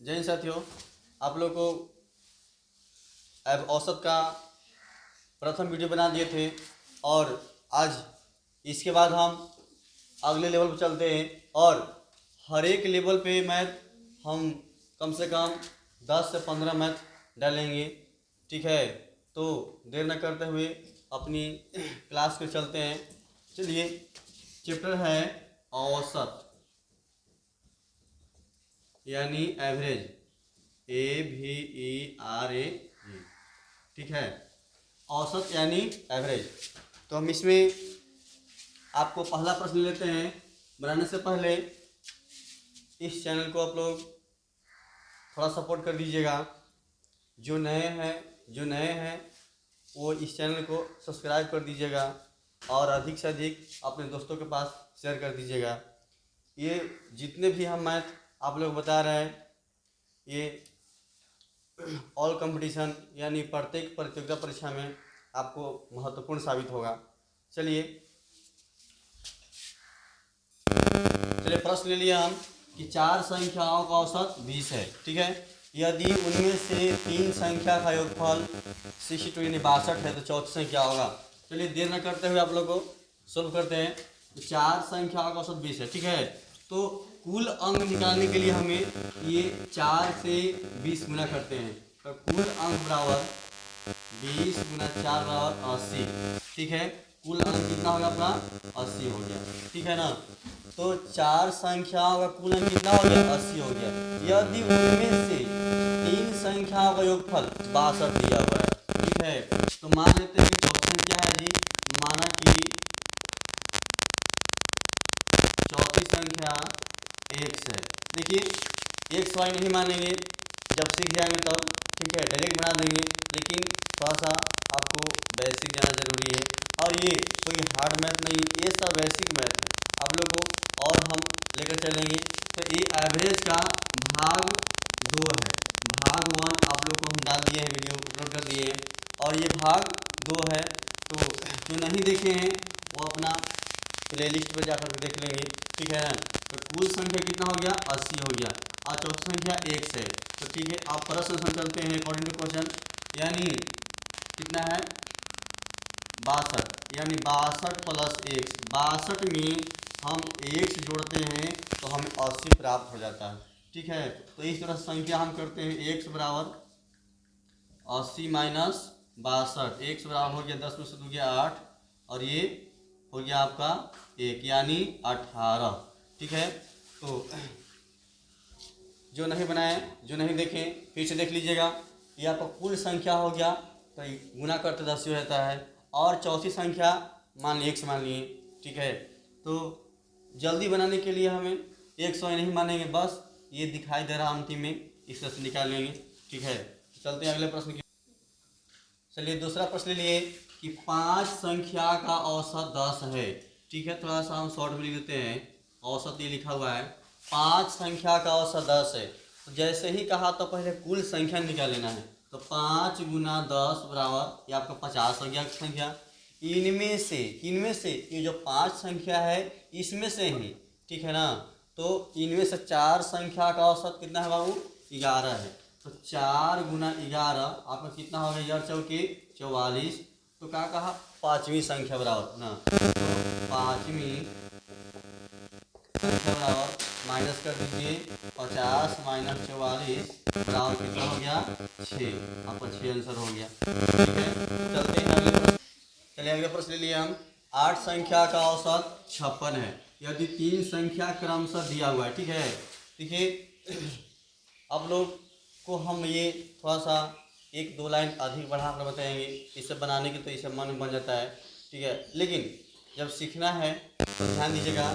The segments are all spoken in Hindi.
जय हिंद साथियों, आप लोग को अब औसत का प्रथम वीडियो बना दिए थे और आज इसके बाद हम अगले लेवल पर चलते हैं और हर एक लेवल पे मैथ हम कम से कम 10 से 15 मैथ डालेंगे। ठीक है, तो देर न करते हुए अपनी क्लास पे चलते हैं। चलिए, चैप्टर है औसत यानी एवरेज, AVERAG। ठीक है, औसत यानी एवरेज। तो हम इसमें आपको पहला प्रश्न लेते हैं। बनाने से पहले इस चैनल को आप लोग थोड़ा सपोर्ट कर दीजिएगा। जो नए हैं वो इस चैनल को सब्सक्राइब कर दीजिएगा और अधिक से अधिक अपने दोस्तों के पास शेयर कर दीजिएगा। ये जितने भी हम मैथ आप लोग बता रहे हैं, ये ऑल कंपटीशन यानी प्रत्येक प्रतियोगिता परीक्षा में आपको महत्वपूर्ण साबित होगा। चलिए प्रश्न ले लिया हम कि 4 संख्याओं का औसत 20 है। ठीक है, यदि उनमें से 3 संख्या का योगफल 62 यानी 62 है तो चौथी संख्या होगा। चलिए देर न करते हुए आप लोग को सोल्व करते हैं। 4 संख्याओं का औसत 20 है। ठीक है, तो कुल अंक निकालने के लिए हमें ये 4 से 20 गुना करते हैं, तो कुल अंक बराबर 20 गुना 4 बराबर 80। ठीक है, कुल अंक कितना होगा अपना 80 हो गया। ठीक है ना, तो 4 संख्याओं का कुल अंक कितना हो गया 80 हो गया। यदि उनमें से 3 संख्याओं का योगफल 62 दिया हुआ है। ठीक है, तो मान लेते हैं कि चौथी संख्या है जी, माना कि चौथी संख्या x है। देखिए x y नहीं मानेंगे, जब सीख जाएंगे तब। ठीक है, डायरेक्ट बना देंगे, लेकिन थोड़ा सा आपको बेसिक जाना जरूरी है। और ये कोई हार्ड मैथ नहीं, ये सब बेसिक मैथ है आप लोग को, और हम लेकर चलेंगे। तो ये एवरेज का भाग 2 है। भाग 1 आप लोग को हम डाल दिए हैं, वीडियो अपलोड कर दिए हैं, और ये भाग 2 है। तो जो नहीं देखे हैं वो अपना प्लेलिस्ट पर जाकर देख लेंगे। ठीक है, तो कुल संख्या कितना हो गया 80 हो गया, और चौथी संख्या x है। तो ठीक है, आप प्रश्न चलते हैं अकॉर्डिंग टू क्वेश्चन, यानी कितना है 62, यानी 62 प्लस x। 62 में हम x जोड़ते हैं तो हमें 80 प्राप्त हो जाता है। ठीक है, तो इस तरह संख्या हम करते हैं। x बराबर 80 माइनस 62, x बराबर हो गया 10 में से 2 गया 8, और ये हो गया आपका 1 यानी 18। ठीक है, तो जो नहीं बनाए, जो नहीं देखें, फिर से देख लीजिएगा। ये आपका कुल संख्या हो गया, तो गुना करते 10 हो जाता है, और चौथी संख्या मान ली x मान लिए। ठीक है, तो जल्दी बनाने के लिए हमें x y नहीं मानेंगे, बस ये दिखाई दे रहा अंतिम में, इस तरह से निकाल लेंगे। ठीक है, चलते हैं अगले प्रश्न की। चलिए दूसरा प्रश्न लिए कि 5 संख्या का औसत 10 है। ठीक है, थोड़ा सा हम शॉर्ट में लिख देते हैं। औसत ये लिखा हुआ है, 5 संख्या का औसत 10 है। तो जैसे ही कहा तो पहले कुल संख्या निकाल लेना है। तो 5 गुना 10 बराबर ये आपका 50 हो गया संख्या। इनमें से ये जो 5 संख्या है इसमें से ही, ठीक है ना, तो इनमें से 4 संख्या का औसत कितना है बाबू 11 है। तो 4 गुना 11 आपका कितना हो गया, 44। तो क्या कहा, 5वीं संख्या बराबर ना, तो 5वीं संख्या बराबर माइनस कर दीजिए, 50 माइनस 44 बराबर कितना हो गया 6। आपका 6 आंसर हो गया। ठीक है, चलते हैं अगले प्रश्न। चलिए अगले प्रश्न ले लिए हम। 8 संख्या का औसत 56 है। यदि 3 संख्या क्रमशः दिया हुआ है। ठीक है, देखिए अब लोग को हम ये थोड़ा सा 1-2 लाइन अधिक बढ़ा कर बताएंगे, इसे बनाने की तो इसे मन बन जाता है। ठीक है, लेकिन जब सीखना है तो ध्यान दीजिएगा।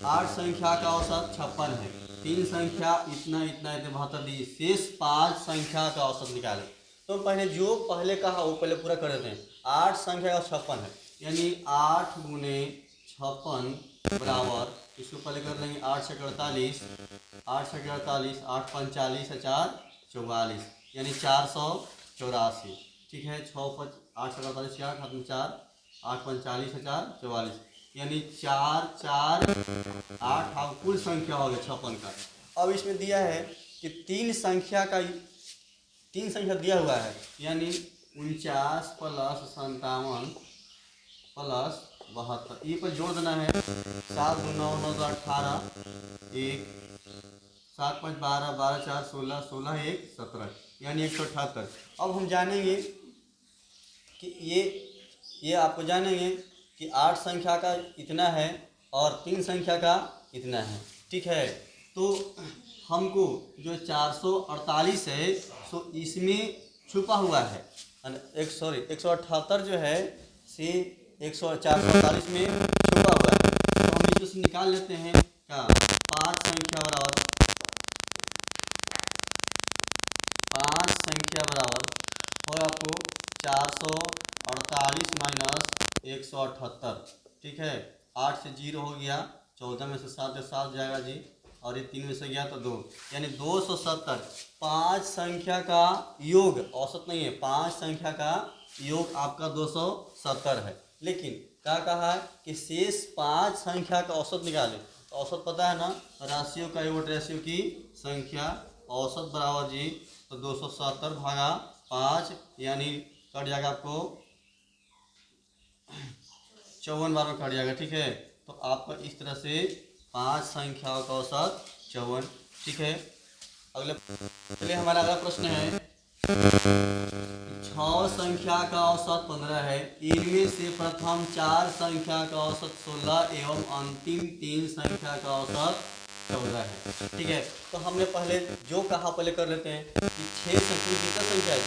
8 संख्या का औसत 56 है, 3 संख्या इतना इतना इतना 72 दीजिए, शेष 5 संख्या का औसत निकालें। तो पहले जो पहले कहा वो पहले पूरा कर देते हैं। 8 संख्या का 56 है, यानी 8 गुने 56 बराबर, इसको पहले कर लेंगे 8 से 48, 8 से 48, 8 45 4 44, यानी 484। ठीक है, 8 से 48 4 खत्म 4, 8 45 4 44, यानी 4 4 8 कुल संख्या हो गया 56 का। अब इसमें दिया है कि तीन संख्या दिया हुआ है, यानी 49 प्लस 57 प्लस 72, ये पर जोड़ देना है। 7 2 9 9 2 18, 1 7 5 12 12 4 16 16 1 17, यानी 178। अब हम जानेंगे कि ये आपको जानेंगे कि 8 संख्या का इतना है और 3 संख्या का इतना है, ठीक है। तो हमको जो 448 है सो इसमें छुपा हुआ है, 178 जो है से 448 में छुपा हुआ है। तो हम इसमें निकाल लेते हैं क्या, 5 संख्या बराबर और आपको 448 माइनस 178, ठीक है। 8 से 0 हो गया, 14 में से 7 जाएगा जी, और ये 3 में से गया तो 2, यानी 270। 5 संख्या का योग औसत नहीं है, 5 संख्या का योग आपका 270 है। लेकिन क्या कहा है कि शेष 5 संख्या का औसत निकालें। तो औसत पता है ना, राशियों का योग राशियों की संख्या, औसत बराबर जी तो 270 भागा 5, यानी कट जाएगा आपको 54 बार में कट जाएगा, ठीक है। तो आपका इस तरह से 5 संख्याओं का औसत 54, ठीक है। चलिए हमारा अगला प्रश्न है, 6 संख्या का औसत 15 है, इनमें से प्रथम 4 संख्या का औसत 16 एवं अंतिम 3 संख्या का औसत 14 है, ठीक है। तो हमने पहले जो कहा पहले कर लेते हैं कि 6 कितना संख्या है,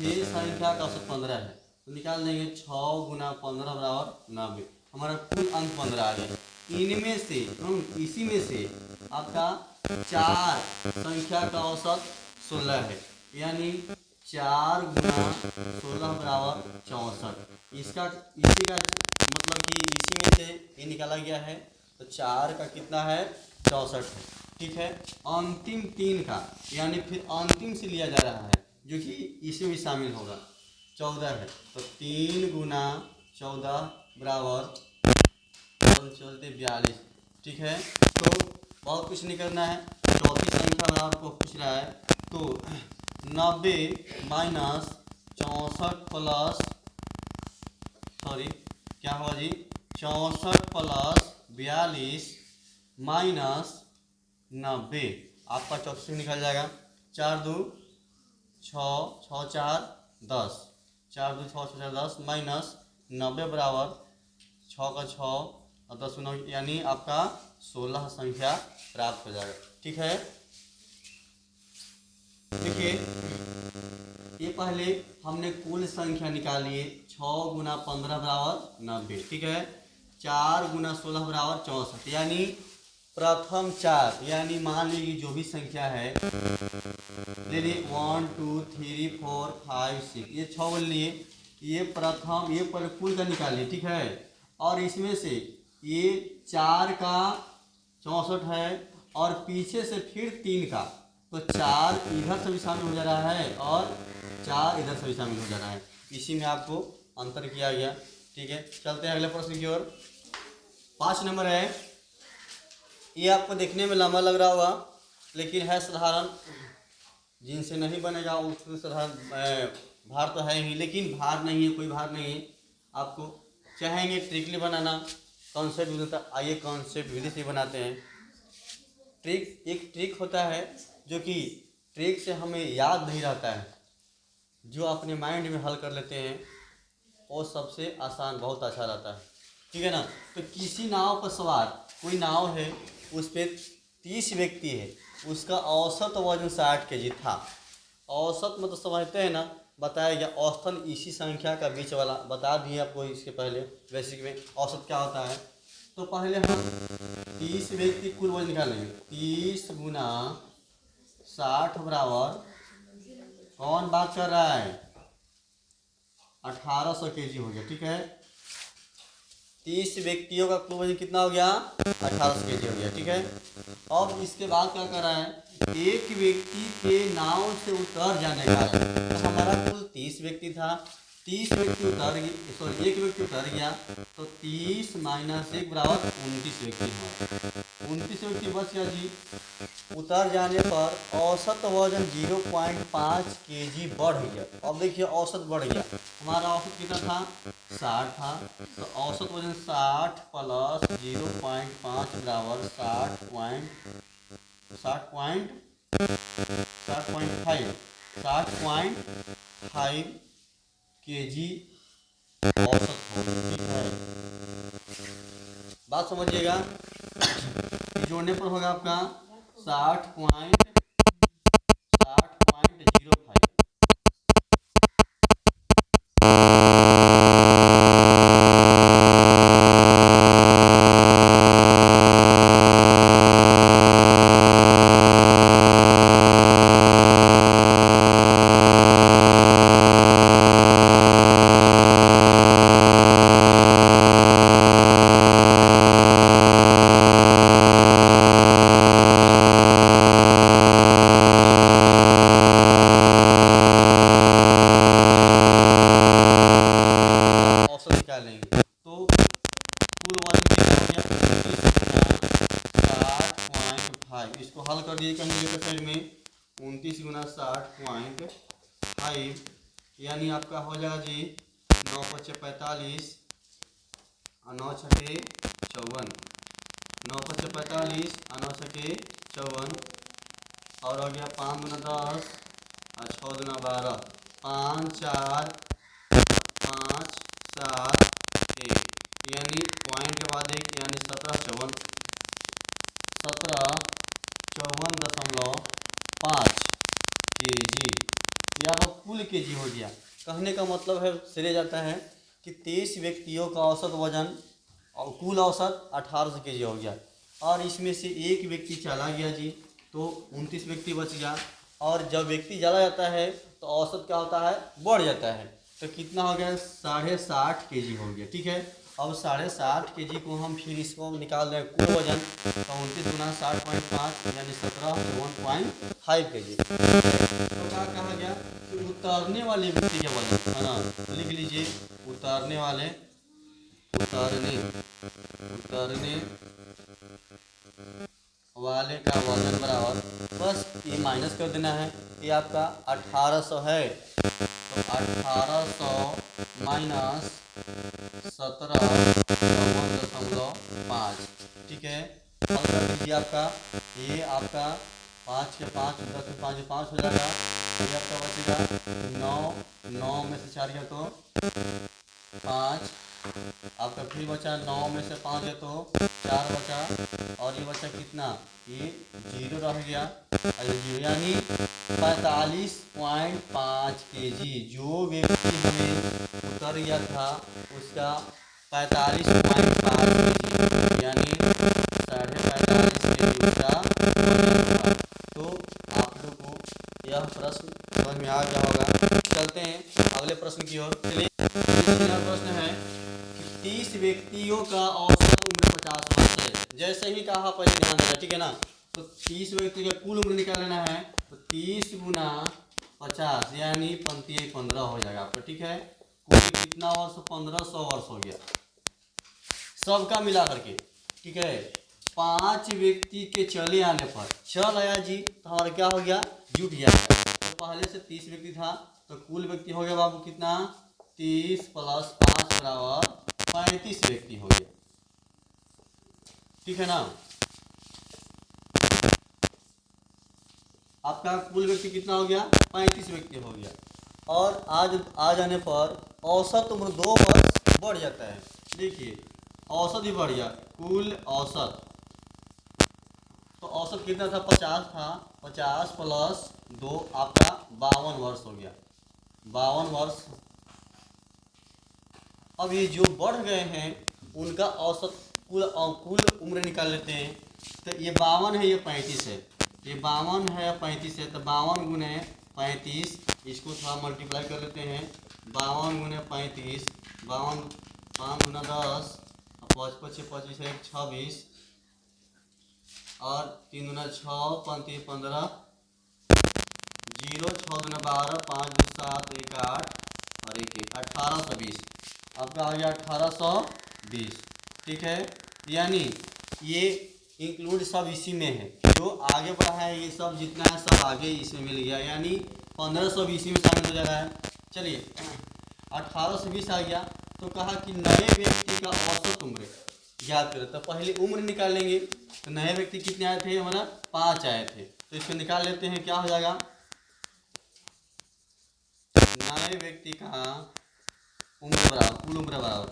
6 संख्या का औसत 15 है, तो निकाल देंगे 6 गुना 15 बराबर 90, हमारा कुल अंक 15 आ गया। इनमें से इसी में से आपका 4 संख्या का औसत 16 है, यानी 4 गुना 16 बराबर 64। इसी का मतलब कि इसी में से ये निकाला गया है, तो 4 का कितना है 64 है, ठीक है। अंतिम 3 का, यानी फिर अंतिम से लिया जा रहा है जो कि इसमें भी शामिल होगा, 14 है, तो 3 गुना 14 बराबर 42, ठीक है। तो बहुत कुछ नहीं करना है, चौथी संख्या में आपको पूछ रहा है, तो 90 माइनस 64 प्लस क्या हुआ जी, 64 प्लस 42 माइनस 90, आपका 34 से निकल जाएगा। 4 2 6 6 4 10, 4 2 6 6 10 माइनस 90 बराबर 6 का 6 और 10 9, यानी आपका 16 संख्या प्राप्त हो जाएगा, ठीक है। देखिए ये पहले हमने कुल संख्या निकाली है, 6 गुना 15 बराबर 90, ठीक है। 4 गुना 16 बराबर 64, यानी प्रथम 4, यानी मान लीजिए जो भी संख्या है ले लिए 1 2 3 4 5 6, ये 6 बोल लिए, ये प्रथम ये पर कुल का निकालिए, ठीक है। और इसमें से ये 4 का 64 है और पीछे से फिर 3 का, तो 4 इधर से भी शामिल हो जा रहा है और 4 इधर से भी शामिल हो जा रहा है, इसी में आपको अंतर किया गया, ठीक है। चलते हैं अगले प्रश्न की ओर। 5 नंबर है, ये आपको देखने में लंबा लग रहा होगा लेकिन है साधारण, जिनसे नहीं बनेगा उसको साधारण भार तो है ही, लेकिन भार नहीं है, कोई भार नहीं है। आपको चाहेंगे ट्रिकली बनाना, कॉन्सेप्ट विधि, आइए कॉन्सेप्ट विधि से बनाते हैं। एक ट्रिक होता है जो कि ट्रिक से हमें याद नहीं रहता है, जो अपने माइंड में हल कर लेते हैं वो सबसे आसान, बहुत अच्छा रहता है, ठीक है ना। तो किसी नाव पर सवार, कोई नाव है उस पर 30 व्यक्ति है, उसका औसत वजन 60 kg था। औसत मतलब समझते हैं ना, बताया गया औसतन इसी संख्या का बीच वाला, बता दिए आपको इसके पहले बेसिक में औसत क्या होता है। तो पहले हम 30 व्यक्ति कुल वजन निकालेंगे, 30 गुना 60 बराबर, कौन बात कर रहा है, 1800 kg हो गया, ठीक है। 30 व्यक्तियों का कुल वजन कितना हो गया, 1800 kg हो गया, ठीक है। अब इसके बाद क्या कर रहा है, एक व्यक्ति के नाव से उतर जाने का, तो हमारा कुल 30 व्यक्ति था, 30 व्यक्ति उतर गए, सॉरी 1 व्यक्ति उतर गया, तो 30 माइनस 1 बराबर 29 व्यक्ति हमारा 29 व्यक्ति बच गया जी। उतर जाने पर औसत वजन 0.5 kg बढ़ गया। अब देखिए औसत बढ़ गया, हमारा औसत कितना था 60 था, तो औसत वजन 60 प्लस 0.5 बराबर 60.5 kg औसत होगी। ठीक है, बात समझिएगा। जोड़ने पर होगा आपका 60.05। निकालेंगे तो कुल वजन कितना हो गया 29 × 60.5। इसको हल कर दिए कहीं दूसरे साइड में 29 × 60.5 यानी आपका हो जाएगा जी 9 × 5 = 45 और 9 × 6 = 54। 9 × 5 = 45 और 9 × 6 = 54 और हो गया 5 × 10 और 6 × 12 5 4 5 7 1 यानी पॉइंट के बाद 1 यानी 1754.5 kg। यह आपका कुल kg हो गया। कहने का मतलब है सिरे जाता है कि 23 व्यक्तियों का औसत वजन और कुल औसत 1800 kg हो गया, और इसमें से एक व्यक्ति चला गया जी, तो 29 व्यक्ति बच गया। और जब व्यक्ति चला जाता है तो औसत क्या होता है बढ़ जाता है, तो कितना हो गया 60.5 kg हो गया। ठीक है, अब 60.5 kg को हम फिर इसको निकाल रहे हैं कुल वजन, तो 29 × 60.5 यानी 1751.5 kg। तो क्या कहा गया कि उतारने वाले व्यक्ति का वजन है ना, लिख लीजिए उतारने वाले का वजन बराबर, बस ये माइनस कर देना है। ये आपका 1800 है, तो 1800 माइनस 1754.5। ठीक है, हल कर दीजिए। आपका ये आपका 5 के 5 10 में 5 5 हो जाएगा, ये आपका बचेगा 9 9 में से 4 गया तो 5, आपका फिर बचा 9 में से 5 है तो 4 बचा, और ये बचा कितना ये 0 रह गया, जीरो यानी 45.5 kg। जो व्यक्ति हमें उतर गया था उसका 45.5 kg यानी 45.5 kg उसका वजन होगा। तो आप लोग को यह प्रश्न समझ में आ गया होगा। चलते हैं अगले प्रश्न की ओर। चलिए, प्रश्न है कि 30 व्यक्तियों का औसत उम्र 50 वर्ष है। जैसे ही कहा पहले ध्यान देना, ठीक है ना। तो 30 व्यक्ति का कुल उम्र निकाल लेना है, तो 30 × 50 यानी 15 हो जाएगा आपको। ठीक है, कुल कितना वर्ष 1500 वर्ष हो गया सबका मिला करके। ठीक है, 5 व्यक्ति के चले आने पर चल आया जी, तो हमारा क्या हो गया जुट गया है। तो पहले से 30 व्यक्ति था, तो कुल व्यक्ति हो गया बाबू कितना 30 + 5 बराबर 35 व्यक्ति हो गया। ठीक है ना, आपका कुल व्यक्ति कितना हो गया 35 व्यक्ति हो गया। और आज आ जाने पर औसत उम्र 2 वर्ष बढ़ जाता है। देखिए औसत ही बढ़ गया, कुल औसत, तो औसत कितना था 50 था, 50 + 2 आपका 52 वर्ष हो गया, 52 वर्ष। अब ये जो बढ़ गए हैं उनका औसत कुल उम्र निकाल लेते हैं। तो ये 52 है, ये 35 है, ये 52 है 35 है, तो 52 × 35, इसको थोड़ा मल्टीप्लाई कर लेते हैं। 52 × 35, 52 5 × 10 5 × 5 = 25 26 और 3 × 6 = 15 0 6 × 12 5 × 7 = 8 और एक एक 1820, आपका आ गया 1820। ठीक है, यानी ये इंक्लूड सब इसी में है, जो आगे बढ़ा है ये सब जितना है सब आगे इसमें मिल गया, यानी 1520 में शामिल हो जा रहा है। चलिए 1820 आ गया, तो कहा कि नए व्यक्ति का औसत उम्र ज्ञात करें। तो पहले उम्र निकालेंगे, तो नए व्यक्ति कितने आए थे हमारा 5 आए थे, तो इसको निकाल लेते हैं। क्या हो जाएगा, नए व्यक्ति का उम्र बराबर कुल उम्र बराबर,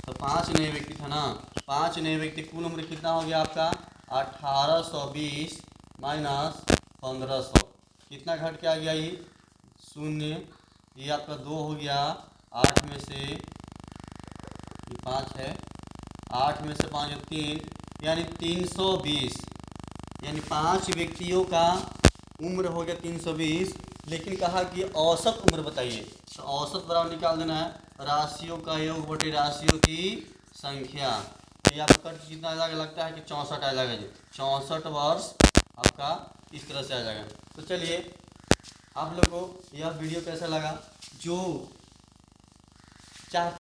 तो 5 नए व्यक्ति था ना, 5 नए व्यक्ति कुल उम्र कितना हो गया आपका 1820 माइनस 1500, कितना घट के आ गया ये 0, ये आपका 2 हो गया, 8 में से ये 5 है, 8 में से 5 3, यानी 320, यानी 5 व्यक्तियों का उम्र हो गया 320। लेकिन कहा कि औसत उम्र बताइए, तो औसत बराबर निकाल देना है राशियों का योग बटे राशियों की संख्या। तो ये आपका कट कितना आ जाएगा, लगता है कि 64 आ जाएगा जी, 64 वर्ष आपका इस तरह से आ जाएगा। तो चलिए आप लोग को यह वीडियो कैसा लगा, जो चाह